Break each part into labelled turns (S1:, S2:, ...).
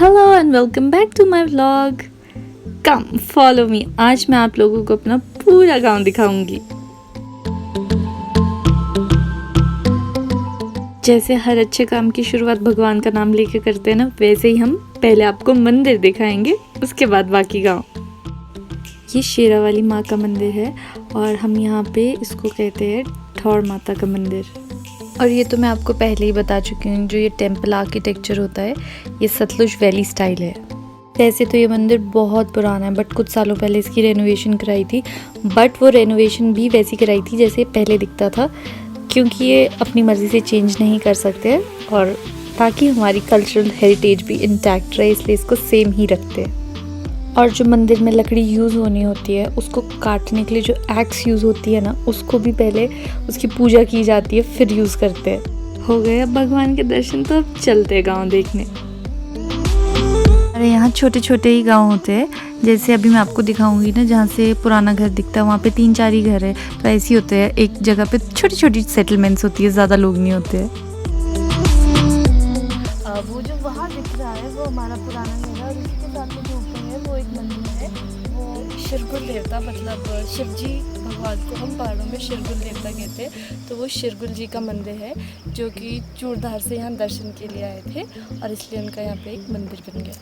S1: Hello and welcome back to my vlog. Come follow me. आज मैं आप लोगों को अपना पूरा गांव दिखाऊंगी। जैसे हर अच्छे काम की शुरुआत भगवान का नाम लेके करते हैं ना, वैसे ही हम पहले आपको मंदिर दिखाएंगे, उसके बाद बाकी गांव। ये शेरावाली माँ का मंदिर है और हम यहाँ पे इसको कहते हैं ठौर माता का मंदिर। और ये तो मैं आपको पहले ही बता चुकी हूँ, जो ये टेम्पल आर्किटेक्चर होता है ये सतलुज वैली स्टाइल है। वैसे तो ये मंदिर बहुत पुराना है, बट कुछ सालों पहले इसकी रेनोवेशन कराई थी। बट वो रेनोवेशन भी वैसी कराई थी जैसे पहले दिखता था, क्योंकि ये अपनी मर्ज़ी से चेंज नहीं कर सकते और ताकि हमारी कल्चरल हेरिटेज भी इंटैक्ट रहे, इसलिए इसको सेम ही रखते हैं। और जो मंदिर में लकड़ी यूज़ होनी होती है, उसको काटने के लिए जो एक्स यूज़ होती है ना, उसको भी पहले उसकी पूजा की जाती है, फिर यूज़ करते हैं। हो गए अब भगवान के दर्शन, तो अब चलते हैं गाँव देखने। अरे यहाँ छोटे छोटे ही गांव होते हैं, जैसे अभी मैं आपको दिखाऊंगी ना, जहाँ से पुराना घर दिखता है वहाँ पे 3-4 ही घर है। तो ऐसे ही होते हैं, एक जगह पे छोटी छोटी सेटलमेंट्स होती है, ज़्यादा लोग नहीं होते हैं। वो जो वहाँ दिख रहा है वो हमारा पुराना घर है, और इसके साथ में जो ऊपर है वो एक मंदिर है। वो शिरगुल देवता, मतलब शिव जी भगवान को हम पहाड़ों में शिरगुल देवता कहते हैं। तो वो शिरगुल जी का मंदिर है, जो कि चूड़धार से यहाँ दर्शन के लिए आए थे, और इसलिए उनका यहाँ पे एक मंदिर बन गया।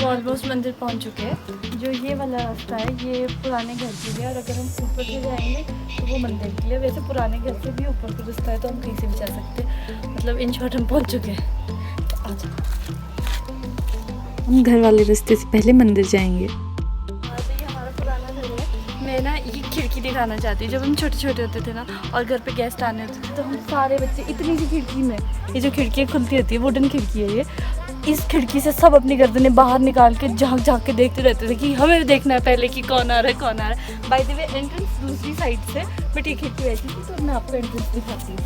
S1: ऑलमोस्ट मंदिर पहुंच चुके हैं। जो ये वाला रास्ता है ये पुराने घर के लिए, और अगर हम ऊपर से जाएंगे तो वो मंदिर के लिए। वैसे पुराने घर से भी ऊपर का रास्ता है, तो हम कहीं से भी जा सकते हैं। मतलब इन शॉर्ट हम पहुंच चुके हैं। तो आ जाओ, हम घर वाले रास्ते से पहले मंदिर जाएंगे। तो ये हमारा पुराना घर है। मैं ना ये खिड़की दिखाना चाहती हूँ। जब हम छोटे छोटे होते थे ना और घर पे गेस्ट आने होते थे, तो हम सारे बच्चे इतनी सी खिड़की में, ये जो खिड़की खुलती होती है, वुडन खिड़की है ये, इस खिड़की से सब अपनी गर्दनें बाहर निकाल के झांक झांक के देखते रहते थे कि हमें भी देखना है पहले कि कौन आ रहा है कौन आ रहा है। बाय द वे एंट्रेंस दूसरी साइड से, बट ये खिड़की वैसी थी, तो मैं आपको एंट्रेंस दिखाती हूँ।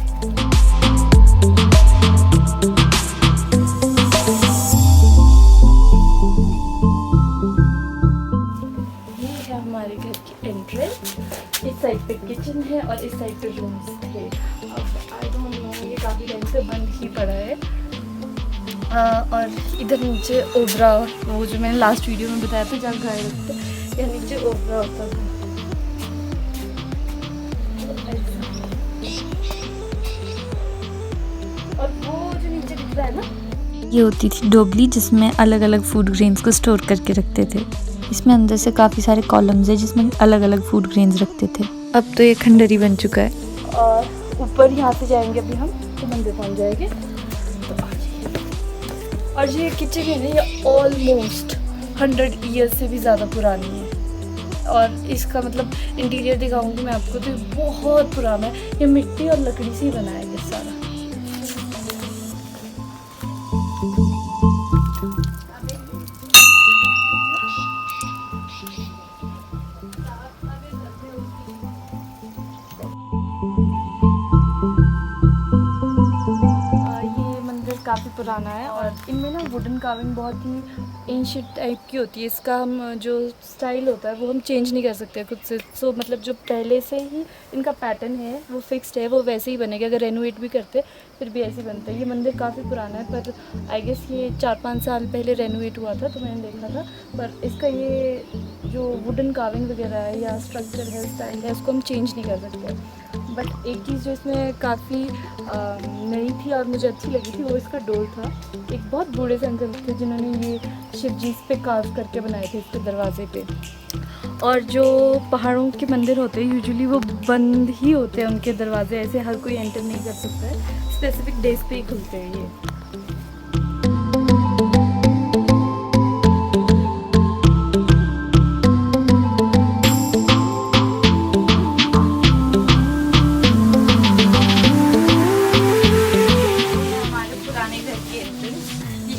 S1: ये है हमारे घर की एंट्रेंस। इस साइड पे किचन है और इस साइड पे रूम्स थे। अब आई डोंट नो, ये काफ़ी टाइम से बंद ही पड़ा है। और इधर नीचे ओबरा, वो जो मैंने लास्ट वीडियो में बताया था जहाँ गाय रखते, यहाँ नीचे ओबरा होता था। और वो जो नीचे दिख रहा है ना, ये होती थी डोबली, जिसमें अलग अलग फूड ग्रेन्स को स्टोर करके रखते थे। इसमें अंदर से काफ़ी सारे कॉलम्स है जिसमें अलग अलग फूड ग्रेन्स रखते थे। अब तो ये खंडहरी बन चुका है। और ऊपर यहाँ से जाएंगे अभी हम, तो मंदिर पहुँच जाएंगे। और ये किचन है ना, ये ऑलमोस्ट 100 ईयर्स से भी ज़्यादा पुरानी है। और इसका मतलब इंटीरियर दिखाऊंगी मैं आपको, तो बहुत पुराना है। ये मिट्टी और लकड़ी से ही बना है ये सारा। काफ़ी पुराना है, और इनमें ना वुडन कार्विंग बहुत ही एंशिएंट टाइप की होती है। इसका हम जो स्टाइल होता है वो हम चेंज नहीं कर सकते खुद से। सो मतलब जो पहले से ही इनका पैटर्न है वो फिक्स्ड है, वो वैसे ही बनेगा। अगर रेनोवेट भी करते फिर भी ऐसे ही बनता है। ये मंदिर काफ़ी पुराना है, पर आई गेस ये 4-5 साल पहले रेनोवेट हुआ था, तो मैंने देखा था। पर इसका ये जो वुडन कार्विंग वगैरह है या स्ट्रक्चर है, स्टाइल है, उसको हम चेंज नहीं कर सकते। बट एक चीज़ जो इसमें काफ़ी नई थी और मुझे अच्छी लगी थी, वो इसका डोर था। एक बहुत बूढ़े से अंकल थे जिन्होंने ये शिव जी पे कार्व करके बनाए थे इसके दरवाजे पे। और जो पहाड़ों के मंदिर होते हैं यूजुअली वो बंद ही होते हैं उनके दरवाजे, ऐसे हर कोई एंटर नहीं कर सकता है। स्पेसिफिक डेज पे ही खुलते हैं ये।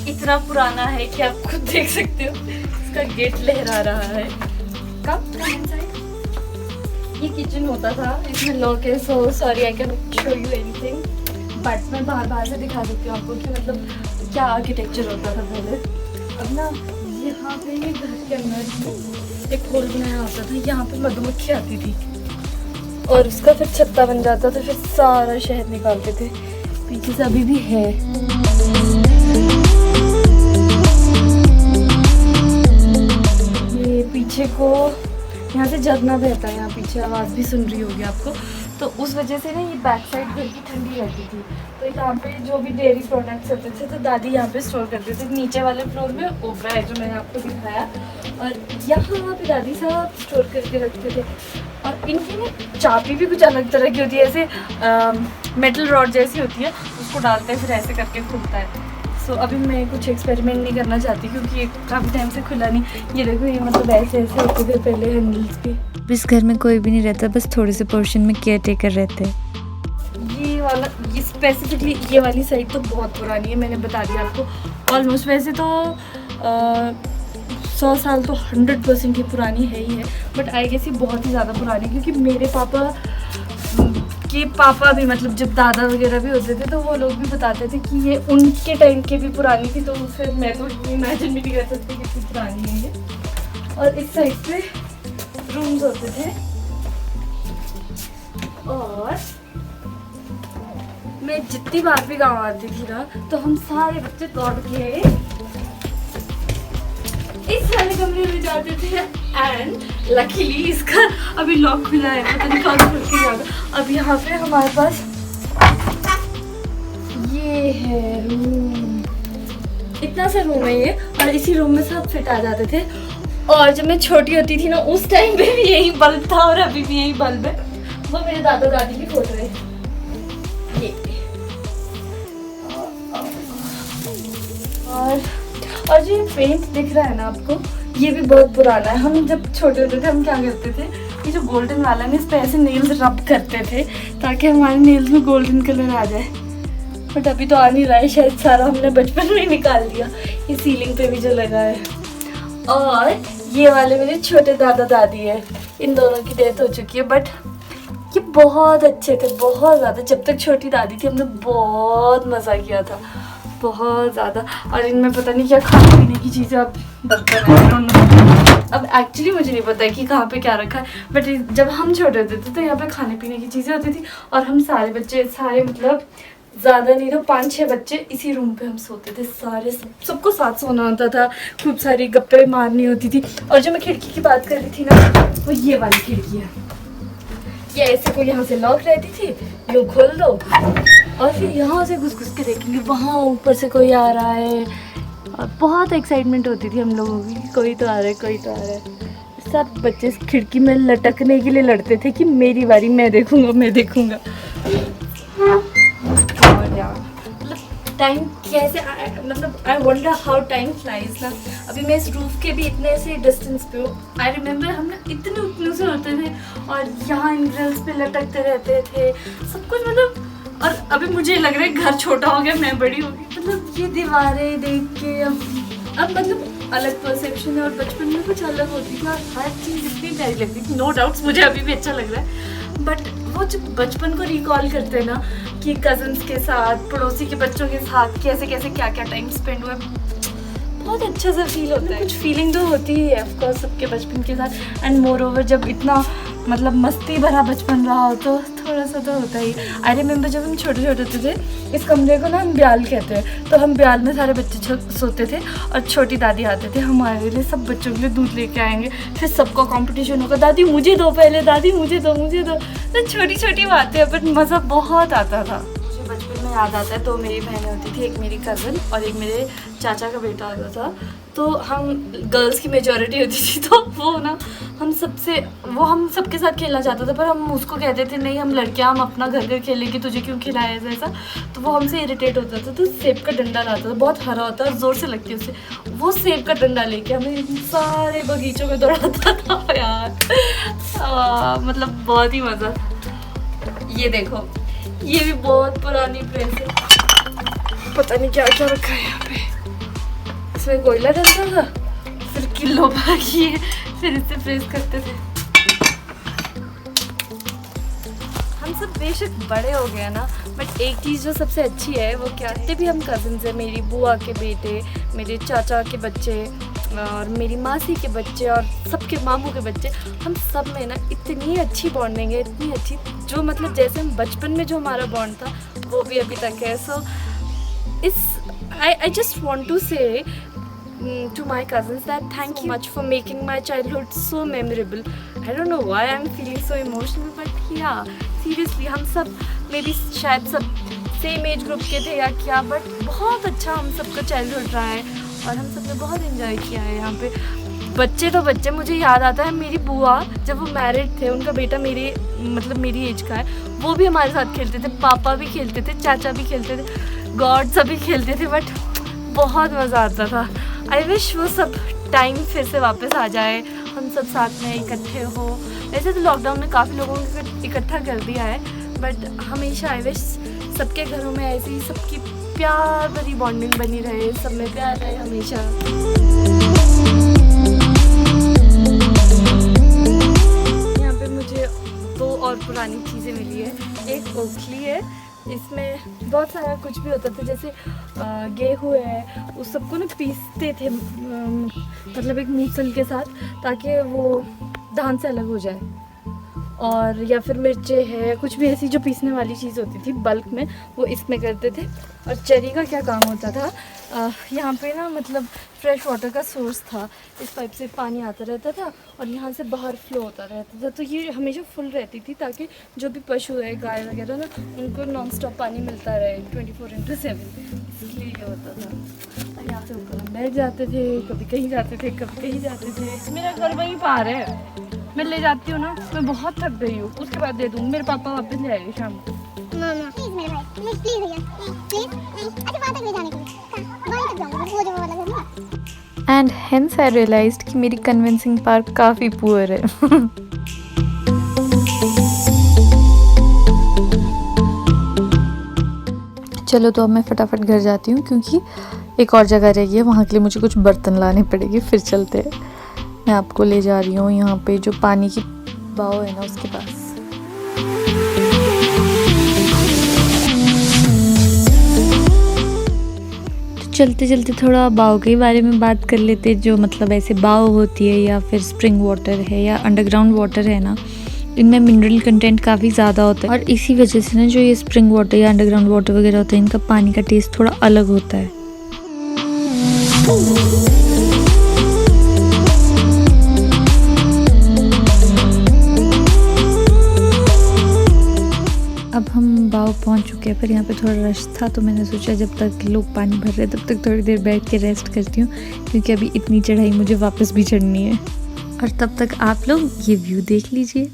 S1: इतना पुराना है कि आप खुद देख सकते हो, इसका गेट लहरा रहा है। कब ये किचन होता था, इसमें लॉक है। So sorry, I can show you anything, but मैं बाहर से दिखा सकती हूँ आपको कि मतलब क्या आर्किटेक्चर होता था पहले। अब ना यहाँ पे ये घर के अंदर एक होल बनाया होता था, यहाँ पे मधुमक्खी आती थी। और उसका फिर छत्ता बन जाता तो फिर सारा शहद निकालते थे। पीछे से अभी भी है। ये पीछे को यहाँ से झरना बहता है, यहाँ पीछे आवाज़ भी सुन रही होगी आपको। तो उस वजह से ना ये बैक साइड घर की ठंडी रहती थी। तो यहाँ पे जो भी डेयरी प्रोडक्ट्स होते थे तो दादी यहाँ पे स्टोर करते थे। नीचे वाले फ्लोर में ओपरा है जो मैंने आपको दिखाया, और यहाँ पे दादी साहब स्टोर करके रखते थे। और इनकी ना चाबी भी कुछ अलग तरह की होती है, ऐसे मेटल रॉड जैसी होती है, उसको डालते हैं फिर ऐसे करके खुलता है। सो अभी मैं कुछ एक्सपेरिमेंट नहीं करना चाहती क्योंकि ये काफ़ी टाइम से खुला नहीं। ये देखो, ये मतलब ऐसे ऐसे होते थे पहले हैंडल्स के।
S2: इस घर में कोई भी नहीं रहता, बस थोड़े से पोर्शन में केयर टेकर रहते हैं।
S1: ये वाला, ये स्पेसिफिकली ये वाली साइड तो बहुत पुरानी है, मैंने बता दिया आपको। ऑलमोस्ट वैसे तो 100 साल तो 100% ही पुरानी है ही है, बट आई गेस ये बहुत ही ज़्यादा पुरानी, क्योंकि मेरे पापा के पापा भी, मतलब जब दादा वगैरह भी होते थे तो वो लोग भी बताते थे कि ये उनके टाइम के भी पुरानी थी। तो फिर मैं तो इमेजिन भी नहीं कर सकती कितनी पुरानी है ये। और इस साइड पे रूम्स होते थे, और मैं जितनी बार भी गाँव आती थी ना तो हम सारे बच्चे दौड़ के इस वाले कमरे में जाते थे। एंड लकीली इसका अभी लॉक खुला है, पता नहीं कौन खुल के जाएगा। अब यहाँ पे हमारे पास ये है रूम, इतना सा रूम है ये, और इसी रूम में सब फिट आ जाते थे। और जब मैं छोटी होती थी ना उस टाइम पे भी यही बल्ब था, और अभी भी यही बल्ब है। वो मेरे दादा दादी की फोटो है ये। और जो ये पेंट दिख रहा है ना आपको, ये भी बहुत पुराना है। हम जब छोटे होते थे हम क्या करते थे, ये जो गोल्डन वाला है इस पे ऐसे नेल्स रब करते थे ताकि हमारे नेल्स में गोल्डन कलर आ जाए। बट अभी तो आ नहीं रहा है, शायद सारा हमने बचपन में निकाल दिया। ये सीलिंग पे भी जो लगा है। और ये वाले मेरे छोटे दादा दादी है, इन दोनों की डेथ हो चुकी है, बट ये बहुत अच्छे थे, बहुत ज़्यादा। जब तक छोटी दादी थी हमने बहुत मज़ा किया था, बहुत ज़्यादा। और इनमें पता नहीं क्या खाने पीने की चीज़ें अब बर्तन है। अब एक्चुअली मुझे नहीं पता है कि कहाँ पे क्या रखा है, बट जब हम छोटे होते थे तो यहाँ पे खाने पीने की चीज़ें होती थी। और हम सारे बच्चे, सारे मतलब ज़्यादा नहीं तो 5-6 बच्चे इसी रूम पे हम सोते थे सारे। सबको साथ सोना होता था, खूब सारी गप्पे मारनी होती थी। और जो मैं खिड़की की बात कर रही थी ना, वो ये वाली खिड़की है। ये ऐसे को यहाँ से लॉक रहती थी, यूँ खोल दो और फिर यहाँ से घुस घुस के देखेंगे वहाँ ऊपर से कोई आ रहा है। और बहुत एक्साइटमेंट होती थी हम लोगों की, कोई तो आ रहा है, कोई तो आ रहा है। सब बच्चे खिड़की में लटकने के लिए लड़ते थे कि मेरी बारी, मैं देखूंगा, मैं देखूंगा। और यार मतलब टाइम कैसे, मतलब I wonder how time flies ना। अभी मैं इस रूफ के भी इतने से डिस्टेंस पे हूँ। आई रिमेम्बर हम ना इतने उतने से होते थे और यहाँ इन ग्रिल्स पे लटकते रहते थे सब कुछ, मतलब। और अभी मुझे लग रहा है घर छोटा हो गया, मैं बड़ी हो गई। मतलब ये दीवारें देख के अब मतलब अलग परसेप्शन है, और बचपन में कुछ अलग होती थी और हर चीज़ इतनी प्यारी लगती थी। नो डाउट्स मुझे अभी भी अच्छा लग रहा है, बट वो जब बचपन को रिकॉल करते हैं ना कि कजन्स के साथ, पड़ोसी के बच्चों के साथ कैसे कैसे क्या क्या टाइम स्पेंड हुआ, बहुत अच्छा सा फील होता है। कुछ फीलिंग तो होती ही है ऑफकोर्स सबके बचपन के साथ। एंड मोर ओवर जब इतना मतलब मस्ती भरा बचपन रहा हो तो थोड़ा सा तो होता ही। आई रिमेम्बर जब हम छोटे छोटे होते थे, इस कमरे को ना हम ब्याल कहते हैं, तो हम ब्याल में सारे बच्चे सोते थे और छोटी दादी आते थे हमारे लिए, सब बच्चों के लिए दूध लेके आएंगे। फिर सबका कंपटीशन होगा, दादी मुझे दो पहले, दादी मुझे दो, मुझे दो। तो छोटी छोटी बातें, बट मज़ा बहुत आता था। मुझे बचपन में याद आता है, तो मेरी बहनें होती थी, एक मेरी कज़न और एक मेरे चाचा का बेटा होता था। तो हम गर्ल्स की मेजॉरिटी होती थी, तो वो ना हम सबके साथ खेलना चाहता था, पर हम उसको कहते थे नहीं हम लड़कियां, हम अपना घर घर खेलेंगे, तुझे क्यों खिलाया ऐसा। तो वो हमसे इरिटेट होता था। तो सेब का डंडा लाता था, बहुत हरा होता है, ज़ोर से लगती है उससे। वो सेब का डंडा लेके हमें सारे बगीचों में दौड़ाता था यार। मतलब बहुत ही मज़ा। ये देखो, ये भी बहुत पुरानी प्रेस है, पता नहीं क्या क्या रखा है यहाँ पे। इसमें कोयला डलता था, फिर किलो भागी, फिर इससे प्रेस करते थे। हम सब बेशक बड़े हो गए ना, बट एक चीज़ जो सबसे अच्छी है वो क्या है, जितने भी हम कज़न्स हैं, मेरी बुआ के बेटे, मेरे चाचा के बच्चे, और मेरी मासी के बच्चे और सबके मामू के बच्चे, हम सब में ना इतनी अच्छी बॉन्डिंग है, इतनी अच्छी, जो मतलब जैसे हम बचपन में जो हमारा बॉन्ड था वो भी अभी तक है. सो I just want to say to my cousins that thank you much for making my childhood so memorable. I don't know why I'm feeling so emotional, but yeah, seriously, हम सब maybe शायद सब सेम एज ग्रुप के थे या क्या, but बहुत अच्छा हम सबका चाइल्डहुड रहा है और हम सब ने बहुत एंजॉय किया है यहाँ पे. बच्चे तो बच्चे, मुझे याद आता है मेरी बुआ जब वो मैरिड थे, उनका बेटा मेरी एज का है, वो भी हमारे साथ खेलते थे, पापा भी खेलते थे, चाचा भी खेलते थे, गॉड सभी खेलते थे, बट बहुत मज़ा आता था. आई विश वो सब टाइम फिर से वापस आ जाए, हम सब साथ में इकट्ठे हो. वैसे तो लॉकडाउन ने काफ़ी लोगों को इकट्ठा कर दिया है, बट हमेशा आई विश सबके घरों में ऐसी सबकी प्यार भरी बॉन्डिंग बनी रहे, सब में प्यार रहे हमेशा. यहाँ पे मुझे 2 और पुरानी चीज़ें मिली है. एक ओखली है, इसमें बहुत सारा कुछ भी होता था, जैसे गेहूँ है, उस सबको ना पीसते थे, मतलब एक मूसल के साथ, ताकि वो धान से अलग हो जाए. और या फिर मिर्चे है, कुछ भी ऐसी जो पीसने वाली चीज़ होती थी बल्क में, वो इसमें करते थे. और चरी का क्या काम होता था, यहाँ पे ना मतलब फ्रेश वाटर का सोर्स था, इस पाइप से पानी आता रहता था और यहाँ से बाहर फ्लो होता रहता था, तो ये हमेशा फुल रहती थी, ताकि जो भी पशु है, गाय वगैरह ना, उनको नॉन स्टॉप पानी मिलता रहे 24/7, इसलिए ये होता था. और यहाँ से ऊपर हम बैठ जाते थे, कभी कहीं जाते थे, कभी कहीं जाते थे. मेरा घर वहीं पार है, मैं ले जाती हूँ ना, मैं बहुत थक गई हूँ, उसके बाद दे दूँ. मेरे पापा वापस ले आएंगे शाम को.
S3: प्लीज मेरे भाई, प्लीज भैया, प्लीज. अच्छा वहाँ तक ले जाने के लिए वहीं तक जाऊँगा, वो जो वाला घर ना.
S2: एंड हेंस आई रियलाइज्ड कि मेरी कन्विंसिंग पावर काफ़ी पुअर है. चलो तो अब मैं फटाफट घर जाती हूँ, क्योंकि एक और जगह रह गई है, वहाँ के लिए मुझे कुछ बर्तन लाने पड़ेंगे. फिर चलते हैं. मैं आपको ले जा रही हूँ यहाँ पे जो पानी की बाव है ना, उसके पास. तो चलते चलते थोड़ा बाव के बारे में बात कर लेते हैं. जो मतलब ऐसे बाव होती है या फिर स्प्रिंग वाटर है या अंडरग्राउंड वाटर है ना, इनमें मिनरल कंटेंट काफ़ी ज़्यादा होता है, और इसी वजह से ना जो ये स्प्रिंग वाटर या अंडरग्राउंड वाटर वगैरह होता है, इनका पानी का टेस्ट थोड़ा अलग होता है. अब हम बाव पहुंच चुके हैं, पर यहाँ पे थोड़ा रश था, तो मैंने सोचा जब तक लोग पानी भर रहे तब तक थोड़ी देर बैठ के रेस्ट करती हूँ, क्योंकि अभी इतनी चढ़ाई मुझे वापस भी चढ़नी है. और तब तक आप लोग ये व्यू देख लीजिए.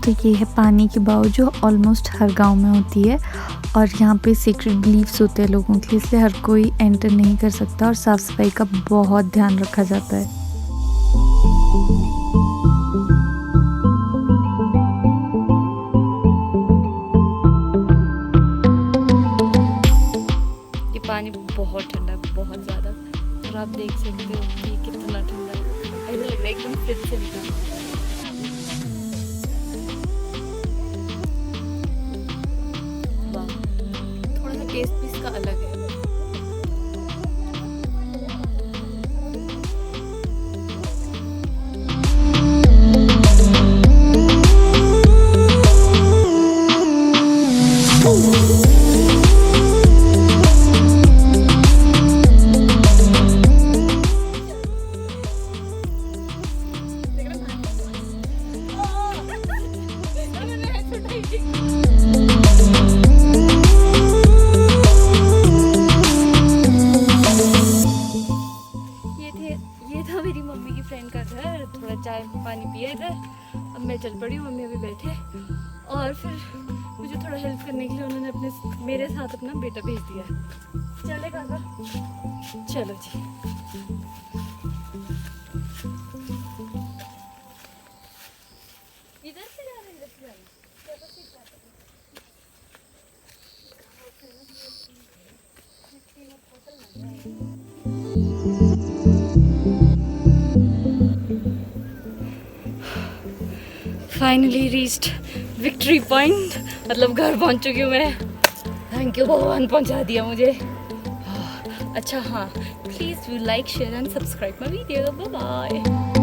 S2: तो ये है पानी की बाव, जो ऑलमोस्ट हर गांव में होती है, और यहाँ पे सीक्रेट बिलीव्स होते हैं लोगों के, इसलिए हर कोई एंटर नहीं कर सकता, और साफ़ सफाई का बहुत ध्यान रखा जाता है.
S1: ये पानी बहुत ठंडा है, बहुत ज़्यादा, और आप देख सकते हो कि कितना ठंडा है. ऐसा लग रहा है एकदम फ्रिज से निकला. टेस्ट भी इसका अलग है. चल पड़ी, मम्मी अभी बैठे और फिर मुझे थोड़ा हेल्प करने के लिए उन्होंने मेरे साथ अपना बेटा भेज दिया। चले काका, चलो जी। इधर से जा रहे हैं, इधर से जा रहे हैं। फाइनली रीच्ड विक्ट्री पॉइंट, मतलब घर पहुंच चुकी हूँ मैं। थैंक यू भगवान, पहुंचा दिया मुझे। अच्छा हाँ, please do like share and subscribe my video. Bye bye.